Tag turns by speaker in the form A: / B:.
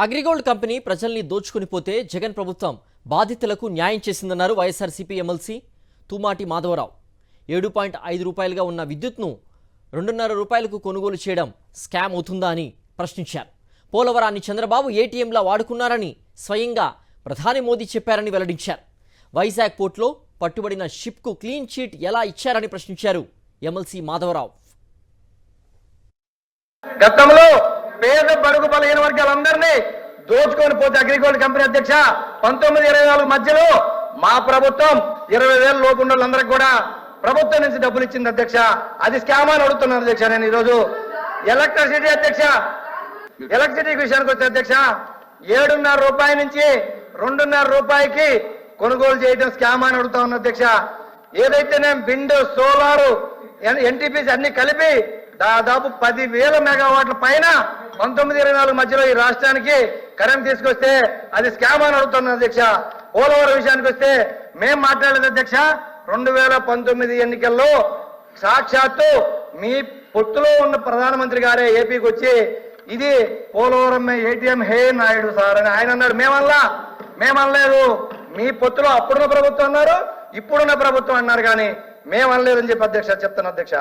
A: AgriGold company ప్రజల్ని దోచుకుని పోతే జగన్ ప్రభుత్వం బాధితులకు న్యాయం చేసిందన్నారు వైఎస్ఆర్సీపీ ఎమ్మెల్సీ తుమాటి మాధవరావు. 7.5 రూపాయలుగా ఉన్న విద్యుత్ను 2.5 రూపాయలకు కొనుగోలు చేయడం స్కామ్ అవుతుందా అని ప్రశ్నించారు. పోలవరాన్ని చంద్రబాబు ఏటీఎంలా వాడుకున్నారని స్వయంగా ప్రధాని మోదీ చెప్పారని వెల్లడించారు. వైజాగ్ పోర్టులో పట్టుబడిన షిప్కు క్లీన్ చీట్ ఎలా ఇచ్చారని ప్రశ్నించారు ఎమ్మెల్సీ మాధవరావు.
B: గతంలో పేద బడుగు బలహీన వర్గాలందరినీ దోచుకొని పోతే అగ్రిగోల్డ్ కంపెనీ అధ్యక్ష 19-24 మధ్యలో మా ప్రభుత్వం 20,000 లోపు ఉన్న వాళ్ళందరికీ కూడా ప్రభుత్వం నుంచి డబ్బులు ఇచ్చింది అధ్యక్ష. అది స్కామ్ అని అడుగుతున్నాను అధ్యక్ష. నేను ఈరోజు ఎలక్ట్రిసిటీ అధ్యక్ష, ఎలక్ట్రిసిటీ విషయానికి వచ్చే అధ్యక్ష 7.5 రూపాయల నుంచి 2.5 రూపాయకి కొనుగోలు చేయడం స్కామ్ అని అడుగుతా ఉన్నా అధ్యక్ష. ఏదైతే నేను విండ్ సోలారు ఎన్టీపీసీ అన్ని కలిపి దాదాపు 10,000 మెగావాట్ల పైన 19-24 మధ్యలో ఈ రాష్ట్రానికి కరెంట్ తీసుకొస్తే అది స్కామ్ అని అడుగుతున్నాను అధ్యక్ష. పోలవరం విషయానికి వస్తే మేం మాట్లాడలేదు అధ్యక్ష. 2019 ఎన్నికల్లో సాక్షాత్తు మీ పొత్తులో ఉన్న ప్రధానమంత్రి గారే ఏపీకి వచ్చి ఇది పోలవరం ఏటీఎం హే నాయుడు సార్ అని ఆయన అన్నాడు. మేమనలేదు. మీ పొత్తులో అప్పుడున్న ప్రభుత్వం అన్నారు, ఇప్పుడున్న ప్రభుత్వం అన్నారు, కానీ మేమనలేదని చెప్పి అధ్యక్ష చెప్తాను అధ్యక్ష.